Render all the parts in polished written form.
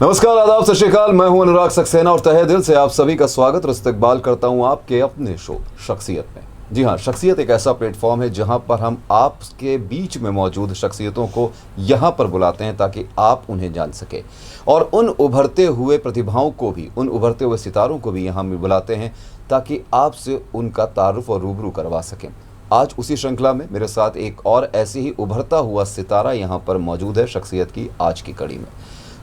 नमस्कार, आदाब, सत श्री अकाल। मैं हूं अनुराग सक्सेना और तहे दिल से आप सभी का स्वागत और इस्तकबाल करता हूं आपके अपने शो शख्सियत में। जी हां, शख्सियत एक ऐसा प्लेटफॉर्म है जहां पर हम आपके बीच में मौजूद शख्सियतों को यहां पर बुलाते हैं ताकि आप उन्हें जान सके और उन उभरते हुए प्रतिभाओं को भी, उन उभरते हुए सितारों को भी यहां में बुलाते हैं ताकि आपसे उनका तारुफ और रूबरू करवा सकें। आज उसी श्रृंखला में मेरे साथ एक और ऐसे ही उभरता हुआ सितारा यहाँ पर मौजूद है शख्सियत की आज की कड़ी में।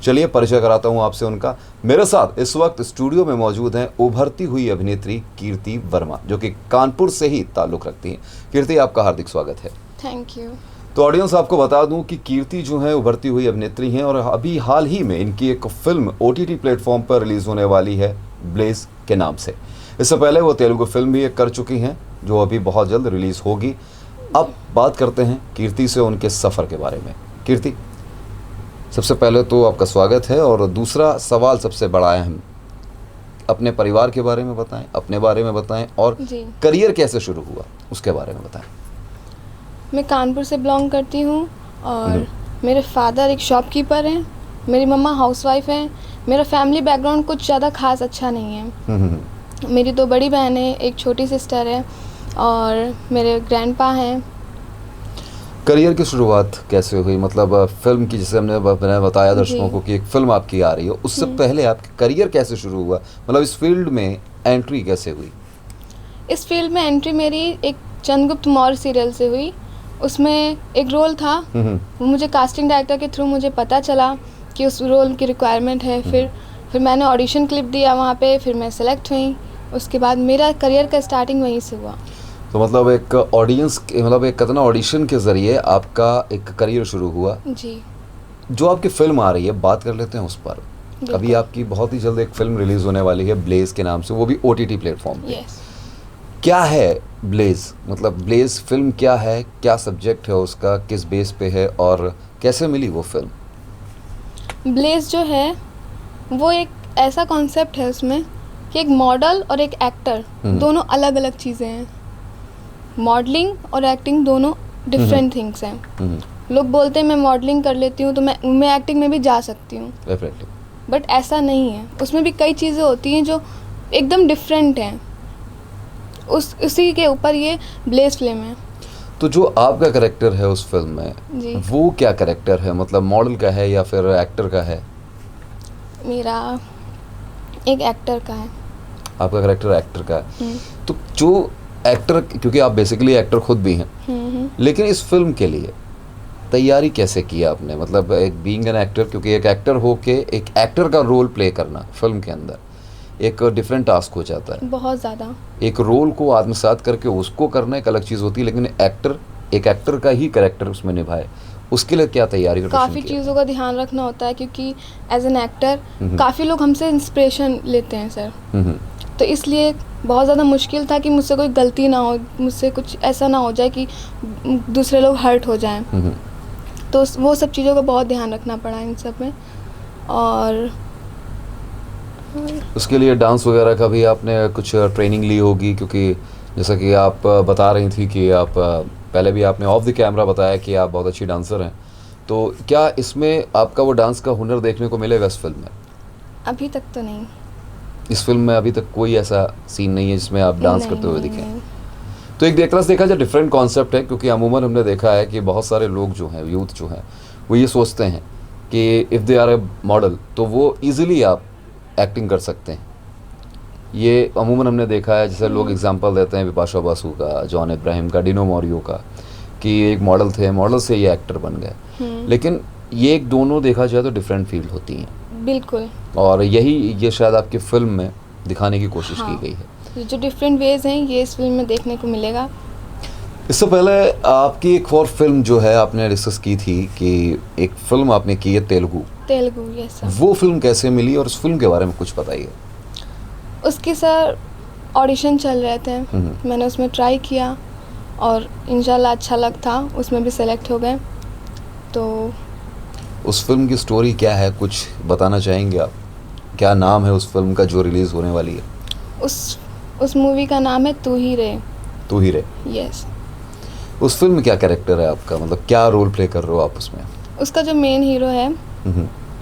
चलिए परिचय कराता हूँ आपसे उनका। मेरे साथ इस वक्त स्टूडियो में मौजूद हैं उभरती हुई अभिनेत्री कीर्ति वर्मा, जो कि कानपुर से ही ताल्लुक़ रखती हैं। कीर्ति, आपका हार्दिक स्वागत है। Thank you. तो ऑडियंस, आपको बता दूं कि कीर्ति जो है उभरती हुई अभिनेत्री हैं और अभी हाल ही में इनकी एक फिल्म OTT प्लेटफॉर्म पर रिलीज़ होने वाली है ब्लेज के नाम से। इससे पहले वो तेलुगु फिल्म भी एक कर चुकी हैं जो अभी बहुत जल्द रिलीज़ होगी। अब बात करते हैं कीर्ति से उनके सफ़र के बारे में। कीर्ति, सबसे पहले तो आपका स्वागत है और दूसरा सवाल सबसे बड़ा अहम, अपने परिवार के बारे में बताएं, अपने बारे में बताएं और करियर कैसे शुरू हुआ उसके बारे में बताएं। मैं कानपुर से बिलोंग करती हूँ और मेरे फादर एक शॉपकीपर हैं, मेरी मम्मा हाउसवाइफ हैं। मेरा फैमिली बैकग्राउंड कुछ ज़्यादा खास अच्छा नहीं है। मेरी 2 बड़ी बहन है, एक छोटी सिस्टर है और मेरे ग्रैंडपा हैं। करियर की शुरुआत कैसे हुई? मतलब फिल्म की, जैसे मैंने बताया दर्शकों को कि एक फिल्म आपकी आ रही है, उससे पहले आपका करियर कैसे शुरू हुआ? मतलब इस फील्ड में एंट्री कैसे हुई? इस फील्ड में एंट्री मेरी एक चंद्रगुप्त मौर्य सीरियल से हुई। उसमें एक रोल था, वो मुझे कास्टिंग डायरेक्टर के थ्रू मुझे पता चला कि उस रोल की रिक्वायरमेंट है। फिर मैंने ऑडिशन क्लिप दिया वहाँ पे, फिर मैं सेलेक्ट हुई। उसके बाद मेरा करियर का स्टार्टिंग वहीं से हुआ। तो मतलब एक ऑडियंस, मतलब एक कतना ऑडिशन के ज़रिए आपका एक करियर शुरू हुआ। जी। जो आपकी फिल्म आ रही है, बात कर लेते हैं उस पर। अभी आपकी बहुत ही जल्द एक फिल्म रिलीज़ होने वाली है ब्लेज के नाम से, वो भी OTT प्लेटफॉर्म पे। क्या है ब्लेज? मतलब ब्लेज फिल्म क्या है, क्या सब्जेक्ट है उसका, किस बेस पे है और कैसे मिली वो फिल्म? ब्लेज जो है वो एक ऐसा कॉन्सेप्ट है उसमें कि एक मॉडल और एक एक्टर दोनों अलग अलग चीज़ें हैं। मॉडलिंग और एक्टिंग दोनों डिफरेंट थिंग्स हैं। लोग बोलते हैं मैं मॉडलिंग कर लेती हूँ तो मैं एक्टिंग में भी जा सकती हूँ, बट ऐसा नहीं है। उसमें भी कई चीज़ें होती हैं जो एकदम डिफरेंट हैं। उसी के ऊपर ये ब्लेज फिल्म है। तो जो आपका कैरेक्टर है उस फिल्म में, वो क्या कैरेक्टर है? मतलब मॉडल का है या फिर एक्टर का है? मेरा एक एक्टर का है। आपका कैरेक्टर एक्टर का है। तो जो एक्टर, क्योंकि आप बेसिकली एक्टर खुद भी हैं, लेकिन इस फिल्म के लिए तैयारी कैसे किया आपने? मतलब एक बीइंग एन एक्टर, क्योंकि एक एक्टर हो के एक एक्टर का रोल प्ले करना फिल्म के अंदर एक डिफरेंट टास्क हो जाता है। बहुत ज़्यादा। एक रोल को आत्मसात करके उसको करना एक अलग चीज़ होती है, लेकिन एक एक्टर का ही कैरेक्टर उसमें निभाए, उसके लिए क्या तैयारी? काफ़ी चीज़ों का ध्यान रखना होता है क्योंकि एज एन एक्टर काफ़ी लोग हमसे इंस्पिरेशन लेते हैं सर। तो इसलिए बहुत ज़्यादा मुश्किल था कि मुझसे कोई गलती ना हो, मुझसे कुछ ऐसा ना हो जाए कि दूसरे लोग हर्ट हो जाएं। तो वो सब चीज़ों का बहुत ध्यान रखना पड़ा इन सब में। और उसके लिए डांस वगैरह का भी आपने कुछ ट्रेनिंग ली होगी, क्योंकि जैसा कि आप बता रही थी कि आप पहले भी आपने ऑफ द कैमरा बताया कि आप बहुत अच्छी डांसर हैं। तो क्या इसमें आपका वो डांस का हुनर देखने को मिलेगा इस फिल्म में? अभी तक तो नहीं। इस फिल्म में अभी तक कोई ऐसा सीन नहीं है जिसमें आप डांस करते हुए दिखें? तो एक तरह से देखा जाए डिफरेंट कॉन्सेप्ट है, क्योंकि अमूमन हमने देखा है कि बहुत सारे लोग जो हैं, यूथ जो हैं, वो ये सोचते हैं कि if they are a model तो वो ईजिली आप एक्टिंग कर सकते हैं। ये अमूमन हमने देखा है, जैसे लोग एग्जांपल देते हैं बिपाशा बासु का, जॉन इब्राहिम का, डिनो मोरियो का, कि एक मॉडल थे, मॉडल से ये एक्टर बन गए। लेकिन ये एक दोनों देखा जाए तो डिफरेंट फील्ड होती हैं। बिल्कुल। और ये शायद आपकी फिल्म में दिखाने की कोशिश की गई है। जो डिफरेंट वेज हैं ये इस फिल्म में देखने को मिलेगा। इससे पहले आपकी एक और फिल्म जो है आपने डिस्कस की थी कि एक फिल्म आपने की है तेलुगु। Yes sir. वो फिल्म कैसे मिली और उस फिल्म के बारे में कुछ बताइए। उसके सर ऑडिशन चल रहे थे, मैंने उसमें ट्राई किया और इंशाल्लाह अच्छा लग था, उसमें भी सेलेक्ट हो गए। तो उस फिल्म की स्टोरी क्या है, कुछ बताना चाहेंगे आप? क्या नाम है उस फिल्म का जो रिलीज़ होने वाली है? उस मूवी का नाम है तू ही रे। तू ही रे। यस। उस फिल्म में क्या कैरेक्टर है आपका? मतलब क्या रोल प्ले कर रहे हो आप उसमें? उसका जो मेन हीरो है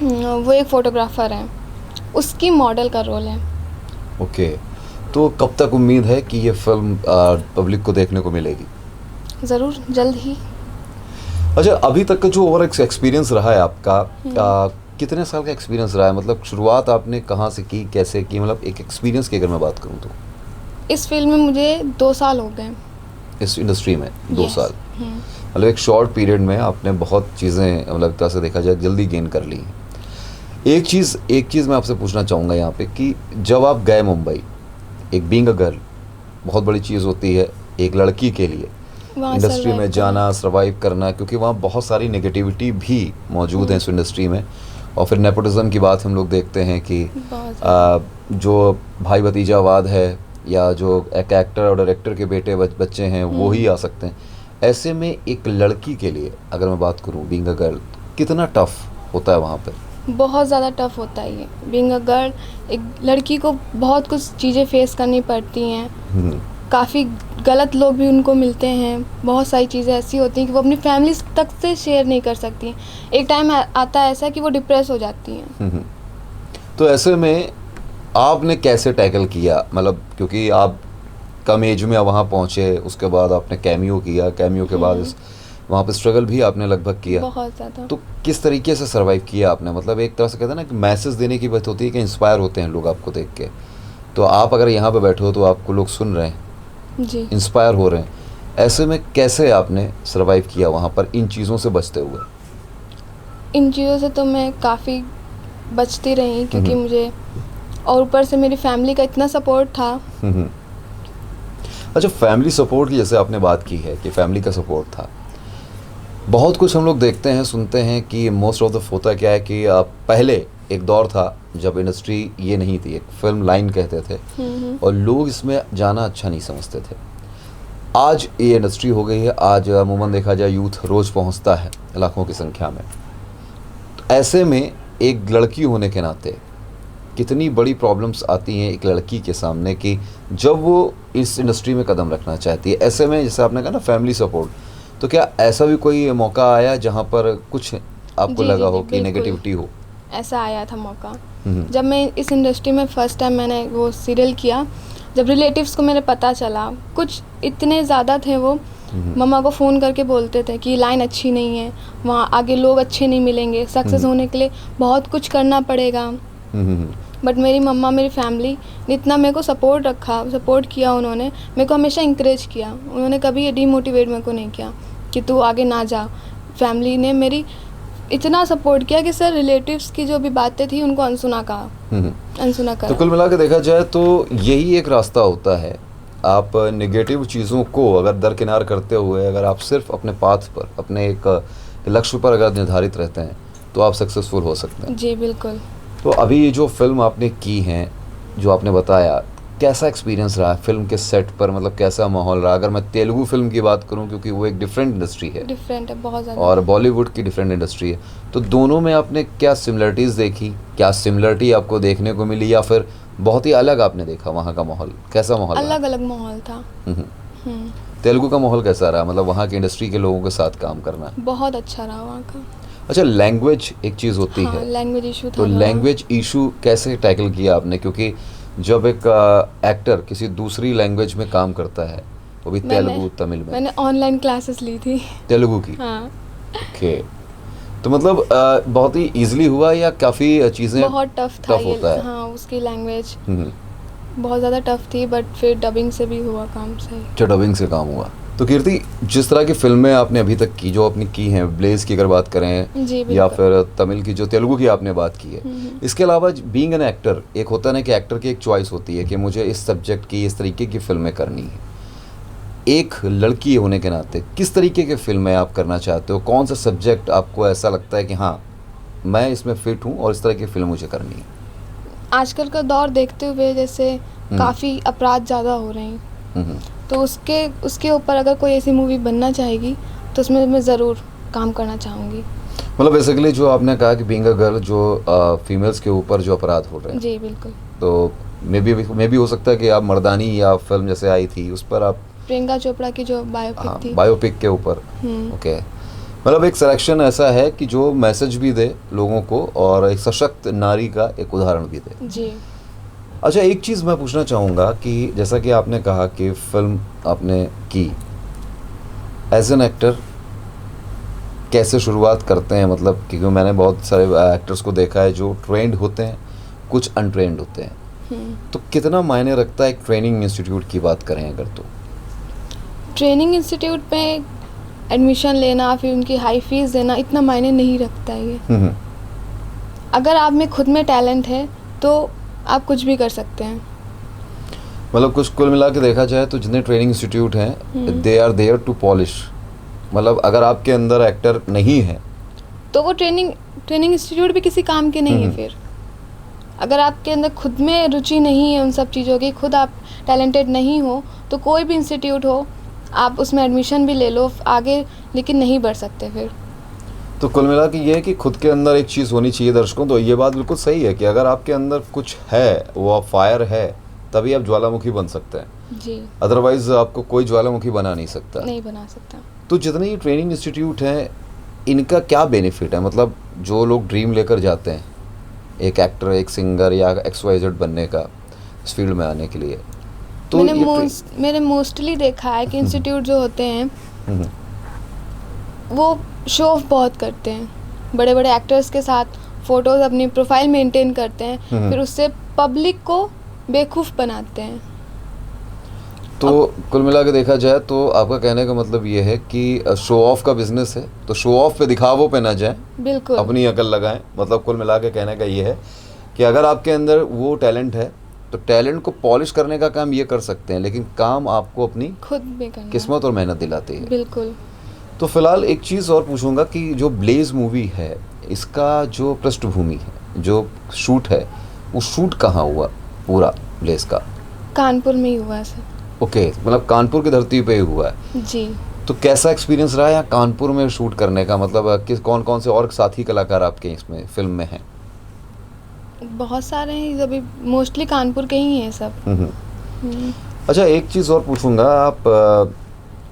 वो एक फ़ोटोग्राफ़र हैं, उसकी मॉडल का रोल है। ओके, तो कब तक उम्मीद है कि ये फिल्म पब्लिक को देखने को मिलेगी? ज़रूर, जल्द ही। अच्छा, अभी तक का जो ओवर एक्सपीरियंस रहा है आपका, कितने साल का एक्सपीरियंस रहा है? मतलब शुरुआत आपने कहाँ से की, कैसे की? मतलब एक एक्सपीरियंस की अगर मैं बात करूँ तो इस फ़ील्ड में मुझे 2 साल हो गए। इस इंडस्ट्री में 2 Yes. साल, मतलब एक शॉर्ट पीरियड में आपने बहुत चीज़ें, मतलब एक तरह से देखा जाए, जल्दी गेन कर ली हैं। एक चीज़ मैं आपसे पूछना चाहूँगा यहाँ पे कि जब आप गए मुंबई, एक बीइंग अ गर्ल बहुत बड़ी चीज़ होती है एक लड़की के लिए, वहाँ इंडस्ट्री survive में जाना, सर्वाइव करना, क्योंकि वहाँ बहुत सारी नेगेटिविटी भी मौजूद है इस इंडस्ट्री में। और फिर नेपोटिज्म की बात हम लोग देखते हैं कि बहुत ज़्यादा। जो भाई भतीजावाद है, या जो एक एक्टर और डायरेक्टर के बेटे बच्चे हैं वो ही आ सकते हैं। ऐसे में एक लड़की के लिए अगर मैं बात करूँ, बीइंग अ गर्ल, कितना टफ होता है वहाँ पर? बहुत ज़्यादा टफ होता है ये। बीइंग अ गर्ल, एक लड़की को बहुत कुछ चीज़ें फेस करनी पड़ती हैं। काफ़ी गलत लोग भी उनको मिलते हैं। बहुत सारी चीज़ें ऐसी होती हैं कि वो अपनी फैमिली तक से शेयर नहीं कर सकती। एक टाइम आता है ऐसा कि वो डिप्रेस हो जाती हैं। तो ऐसे में आपने कैसे टैकल किया? मतलब क्योंकि आप कम एज में वहाँ पहुँचे, उसके बाद आपने कैमियो किया, कैमियो के बाद वहाँ पे स्ट्रगल भी आपने लगभग किया। बहुत ज़्यादा। तो किस तरीके से सर्वाइव किया आपने? मतलब एक तरह से कहते हैं ना कि मैसेज देने की बात होती है कि इंस्पायर होते हैं लोग आपको देख के। तो आप अगर यहाँ पे बैठे हो तो आपको लोग सुन रहे हैं, जी। इंस्पायर हो रहे हैं। ऐसे में कैसे आपने सर्वाइव किया वहाँ पर इन चीज़ों से बचते हुए? इन चीज़ों से तो मैं काफ़ी बचती रही, क्योंकि मुझे और ऊपर से मेरी फैमिली का इतना सपोर्ट था। अच्छा, फैमिली सपोर्ट की जैसे आपने बात की है कि फैमिली का सपोर्ट था, बहुत कुछ हम लोग देखते हैं, सुनते हैं कि मोस्ट ऑफ द होता क्या है कि पहले एक दौर था जब इंडस्ट्री ये नहीं थी, एक फिल्म लाइन कहते थे, और लोग इसमें जाना अच्छा नहीं समझते थे। आज ये इंडस्ट्री हो गई है, आज अमूमन देखा जाए यूथ रोज़ पहुंचता है लाखों की संख्या में। तो ऐसे में एक लड़की होने के नाते कितनी बड़ी प्रॉब्लम्स आती हैं एक लड़की के सामने कि जब वो इस इंडस्ट्री में कदम रखना चाहती है। ऐसे में जैसे आपने कहा ना फैमिली सपोर्ट, तो क्या ऐसा भी कोई मौका आया जहाँ पर कुछ आपको जी, लगा जी, हो जी, कि बिल्कुल। नेगेटिविटी हो? ऐसा आया था मौका। जब मैं इस इंडस्ट्री में फ़र्स्ट टाइम मैंने वो सीरियल किया, जब रिलेटिव्स को मेरे पता चला, कुछ इतने ज़्यादा थे वो, मम्मा को फ़ोन करके बोलते थे कि लाइन अच्छी नहीं है, वहाँ आगे लोग अच्छे नहीं मिलेंगे, सक्सेस होने के लिए बहुत कुछ करना पड़ेगा। बट मेरी मम्मा, मेरी फैमिली ने इतना मेरे को सपोर्ट किया। उन्होंने मेरे को हमेशा इंकरेज किया। उन्होंने कभी ये डीमोटिवेट मेरे को नहीं किया कि तू आगे ना जा। फैमिली ने मेरी इतना सपोर्ट किया कि सर रिलेटिव्स की जो भी बातें थी उनको अनसुना करा। तो कुल मिला के देखा जाए तो यही एक रास्ता होता है। आप नेगेटिव चीज़ों को अगर दरकिनार करते हुए अगर आप सिर्फ अपने पाथ पर, अपने एक लक्ष्य पर अगर निर्धारित रहते हैं तो आप सक्सेसफुल हो सकते हैं। जी बिल्कुल। तो अभी ये जो फिल्म आपने की है, जो आपने बताया, कैसा एक्सपीरियंस रहा फिल्म के सेट पर? मतलब कैसा माहौल रहा? अगर मैं तेलुगु फिल्म की बात करूं, क्योंकि वो एक डिफरेंट इंडस्ट्री है, डिफरेंट है बहुत ज़्यादा। और बॉलीवुड की डिफरेंट इंडस्ट्री है, तो दोनों में आपने क्या सिमिलरिटीज़ देखी? क्या सिमिलरिटी आपको देखने को मिली, या फिर बहुत ही अलग आपने देखा? वहाँ का माहौल कैसा माहौल रहा? अलग अलग माहौल था। तेलुगु का माहौल कैसा रहा? मतलब वहाँ की इंडस्ट्री के लोगों के साथ काम करना। बहुत अच्छा रहा वहाँ का। अच्छा, लैंग्वेज एक चीज़ होती हाँ, है, लैंग्वेज इशू था तो वहाँ। लैंग्वेज इशू कैसे टैकल किया आपने? क्योंकि जब एक एक्टर किसी दूसरी लैंग्वेज में काम करता है, वो भी तेलुगु तमिल में, मैंने ऑनलाइन क्लासेस ली थी। तेलुगु की। हाँ। ओके, तो मतलब बहुत ही इजीली हुआ या काफ़ी चीज़ें बहुत टफ था टफ होता ये। है? हाँ, उसकी लैंग्वेज हम्म, बहुत ज़्यादा टफ थी, बट फिर डबिंग से भी हुआ काम सही। अच्छा, डबिंग से काम हुआ। तो कीर्ति, जिस तरह की फिल्में आपने अभी तक की, जो अपनी की हैं, ब्लेज की अगर बात करें, जी या बिल्कुल। फिर तमिल की, जो तेलुगु की आपने बात की है, इसके अलावा बीइंग एन एक्टर, एक होता है ना कि एक्टर की एक चॉइस होती है कि मुझे इस सब्जेक्ट की, इस तरीके की फिल्में करनी है। एक लड़की होने के नाते किस तरीके की फिल्में आप करना चाहते हो? कौन सा सब्जेक्ट आपको ऐसा लगता है कि हाँ, मैं इसमें फिट हूँ और इस तरह की फिल्म मुझे करनी है? आजकल का दौर देखते हुए जैसे काफ़ी अपराध ज़्यादा हो रहे हैं, तो उसके ऊपर अगर कोई ऐसी मूवी बनना चाहेगी तो उसमें मैं ज़रूर काम करना चाहूँगी। मतलब बेसिकली जो आपने कहा कि बीइंग अ गर्ल, जो फीमेल्स के ऊपर जो अपराध हो रहे हैं, जी बिल्कुल। तो मे बी हो सकता है कि आप मर्दानी या फिल्म जैसे आई थी उस पर आप, प्रियंका चोपड़ा की जो बायोपिक हाँ, थी। बायोपिक के ऊपर। ओके, मतलब एक सिलेक्शन ऐसा है कि जो मैसेज भी दे लोगों को और एक सशक्त नारी का एक उदाहरण भी दे। जी। अच्छा, एक चीज़ मैं पूछना चाहूँगा कि जैसा कि आपने कहा कि फिल्म आपने की, एज एन एक्टर कैसे शुरुआत करते हैं? मतलब क्योंकि मैंने बहुत सारे एक्टर्स को देखा है जो ट्रेंड होते हैं, कुछ अनट्रेंड होते हैं, तो कितना मायने रखता है एक ट्रेनिंग इंस्टीट्यूट की बात करें अगर तो? ट्रेनिंग इंस्टीट्यूट में एडमिशन लेना, फिर उनकी हाई फीस देना, इतना मायने नहीं रखता है ये। हम्म। अगर आप में खुद में टैलेंट है तो आप कुछ भी कर सकते हैं। मतलब कुछ कुल मिला के देखा जाए तो जितने ट्रेनिंग इंस्टीट्यूट हैं they are there to polish. मतलब अगर आपके अंदर एक्टर नहीं है तो वो ट्रेनिंग इंस्टीट्यूट भी किसी काम के नहीं है फिर। अगर आपके अंदर खुद में रुचि नहीं है उन सब चीज़ों की, खुद आप टैलेंटेड नहीं हो, तो कोई भी इंस्टीट्यूट हो आप उसमें एडमिशन भी ले लो आगे, लेकिन नहीं बढ़ सकते फिर। तो कुल मिला के ये है कि खुद के अंदर एक चीज़ होनी चाहिए दर्शकों। तो ये बात बिल्कुल सही है कि अगर आपके अंदर कुछ है, वो फायर है, तभी आप ज्वालामुखी बन सकते हैं। जी। अदरवाइज आपको कोई ज्वालामुखी बना नहीं सकता। नहीं बना सकता। तो जितने ही ट्रेनिंग इंस्टीट्यूट हैं इनका क्या बेनिफिट है? मतलब जो लोग ड्रीम लेकर जाते हैं एक एक्टर, एक सिंगर या XYZ बनने का, इस फील्ड में आने के लिए, तो मैंने मोस्टली देखा है कि इंस्टीट्यूट जो होते हैं वो शो ऑफ बहुत करते हैं। बड़े बड़े एक्टर्स के साथ फ़ोटोज़, अपनी प्रोफाइल मेंटेन करते हैं, फिर उससे पब्लिक को बेवकूफ़ बनाते हैं। तो कुल मिला के देखा जाए तो आपका कहने का मतलब ये है कि शो ऑफ का बिजनेस है, तो शो ऑफ पे, दिखावों पे ना जाएं, बिल्कुल अपनी अकल लगाएं। मतलब कुल मिला के कहने का ये है कि अगर आपके अंदर वो टैलेंट है तो टैलेंट को पॉलिश करने का काम ये कर सकते हैं, लेकिन काम आपको अपनी खुद में करना, किस्मत और मेहनत दिलाती है। बिल्कुल। तो फिलहाल एक चीज़ और पूछूंगा कि जो ब्लेज मूवी है इसका जो पृष्ठभूमि है, जो शूट है, वो शूट कहाँ हुआ पूरा ब्लेज का? कानपुर में ही हुआ है सर। ओके, मतलब कानपुर की धरती पे ही हुआ है। जी। तो कैसा एक्सपीरियंस रहा यहाँ कानपुर में शूट करने का? मतलब किस कौन कौन से और साथी कलाकार आपके इसमें फिल्म में हैं? बहुत सारे हैं, अभी मोस्टली कानपुर के ही हैं सब। अच्छा, एक चीज़ और पूछूंगा, आप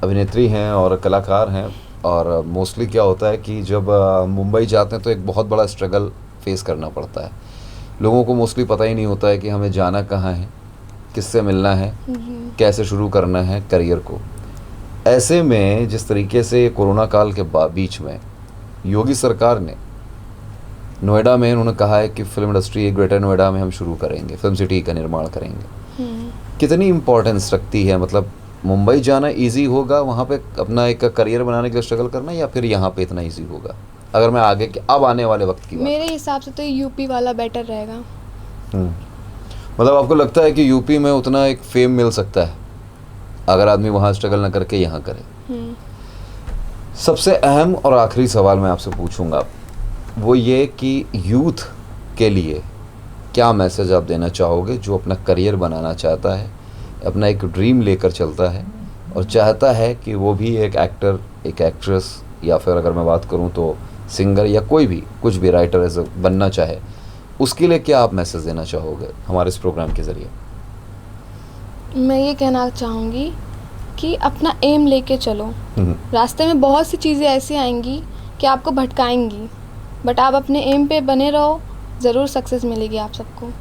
अभिनेत्री हैं और कलाकार हैं, और मोस्टली क्या होता है कि जब मुंबई जाते हैं तो एक बहुत बड़ा स्ट्रगल फेस करना पड़ता है। लोगों को मोस्टली पता ही नहीं होता है कि हमें जाना कहाँ है, किससे मिलना है, कैसे शुरू करना है करियर को। ऐसे में जिस तरीके से कोरोना काल के बीच में योगी सरकार ने नोएडा में उन्होंने कहा है कि फिल्म इंडस्ट्री ग्रेटर नोएडा में हम शुरू करेंगे, फिल्म सिटी का निर्माण करेंगे, कितनी इम्पोर्टेंस रखती है? मतलब मुंबई जाना इजी होगा वहाँ पे अपना एक करियर बनाने के लिए स्ट्रगल करना, या फिर यहाँ पे इतना इजी होगा? अगर मैं आगे के अब आने वाले वक्त की बात, मेरे हिसाब से तो यूपी वाला बेटर रहेगा। मतलब आपको लगता है कि यूपी में उतना एक फेम मिल सकता है अगर आदमी वहाँ स्ट्रगल ना करके यहाँ करे? सबसे अहम और आखिरी सवाल मैं आपसे पूछूंगा, वो ये कि यूथ के लिए क्या मैसेज आप देना चाहोगे जो अपना करियर बनाना चाहता है, अपना एक ड्रीम लेकर चलता है और चाहता है कि वो भी एक एक्टर, एक एक्ट्रेस, या फिर अगर मैं बात करूं तो सिंगर या कोई भी कुछ भी राइटर ऐसा बनना चाहे, उसके लिए क्या आप मैसेज देना चाहोगे हमारे इस प्रोग्राम के ज़रिए? मैं ये कहना चाहूँगी कि अपना एम लेके चलो। रास्ते में बहुत सी चीज़ें ऐसी आएंगी कि आपको भटकाएंगी, बट आप अपने एम पे बने रहो, ज़रूर सक्सेस मिलेगी आप सबको।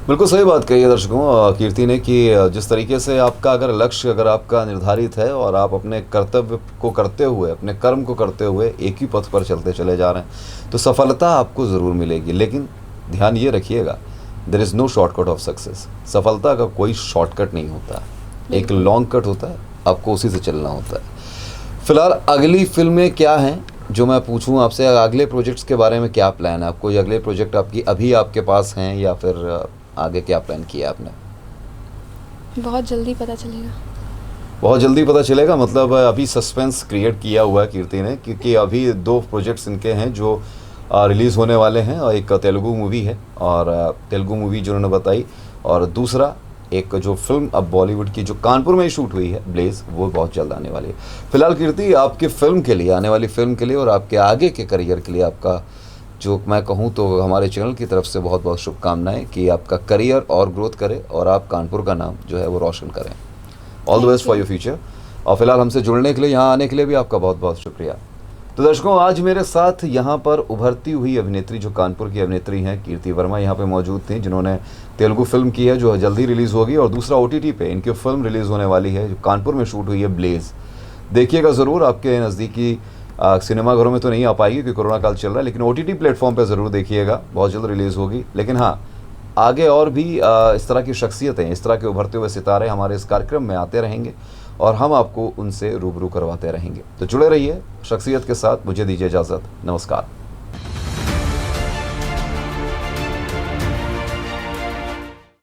बिल्कुल सही बात कही है दर्शकों कीर्ति ने कि जिस तरीके से आपका अगर लक्ष्य अगर आपका निर्धारित है और आप अपने कर्तव्य को करते हुए, अपने कर्म को करते हुए एक ही पथ पर चलते चले जा रहे हैं तो सफलता आपको ज़रूर मिलेगी। लेकिन ध्यान ये रखिएगा, there is no shortcut of success. सफलता का कोई शॉर्टकट नहीं होता, एक लॉन्ग कट होता है, आपको उसी से चलना होता है। फिलहाल अगली फिल्में क्या हैं जो मैं पूछूं आपसे? अगले प्रोजेक्ट्स के बारे में क्या प्लान है आपको? अगले प्रोजेक्ट आपकी अभी आपके पास हैं या फिर आगे क्या प्लान किया आपने? बहुत जल्दी पता चलेगा। बहुत जल्दी पता चलेगा, मतलब अभी सस्पेंस क्रिएट किया हुआ है कीर्ति ने, क्योंकि अभी 2 प्रोजेक्ट्स इनके हैं जो रिलीज़ होने वाले हैं, और एक तेलुगु मूवी है, और तेलुगु मूवी जो उन्होंने बताई, और दूसरा एक जो फिल्म अब बॉलीवुड की जो कानपुर में ही शूट हुई है ब्लेज, वो बहुत जल्द आने वाली है। फिलहाल कीर्ति, आपकी फिल्म के लिए, आने वाली फिल्म के लिए और आपके आगे के करियर के लिए आपका, जो मैं कहूँ तो हमारे चैनल की तरफ से बहुत बहुत शुभकामनाएं कि आपका करियर और ग्रोथ करे और आप कानपुर का नाम जो है वो रोशन करें। All the best for your future. और फिलहाल हमसे जुड़ने के लिए, यहाँ आने के लिए भी आपका बहुत बहुत शुक्रिया। तो दर्शकों, आज मेरे साथ यहाँ पर उभरती हुई अभिनेत्री, जो कानपुर की अभिनेत्री हैं, कीर्ति वर्मा, यहाँ पे मौजूद थी, जिन्होंने तेलुगु फिल्म की है जो जल्दी रिलीज़ होगी, और दूसरा OTT पे इनकी फिल्म रिलीज़ होने वाली है जो कानपुर में शूट हुई है, ब्लेज। देखिएगा ज़रूर, आपके नज़दीकी सिनेमाघरों में तो नहीं आ पाएगी क्योंकि कोरोना काल चल रहा है, लेकिन OTT प्लेटफॉर्म पर ज़रूर देखिएगा, बहुत जल्द रिलीज़ होगी। लेकिन हाँ, आगे और भी इस तरह की शख्सियतें, इस तरह के उभरते हुए सितारे हमारे इस कार्यक्रम में आते रहेंगे और हम आपको उनसे रूबरू करवाते रहेंगे। तो जुड़े रहिए शख्सियत के साथ। मुझे दीजिए इजाज़त। नमस्कार।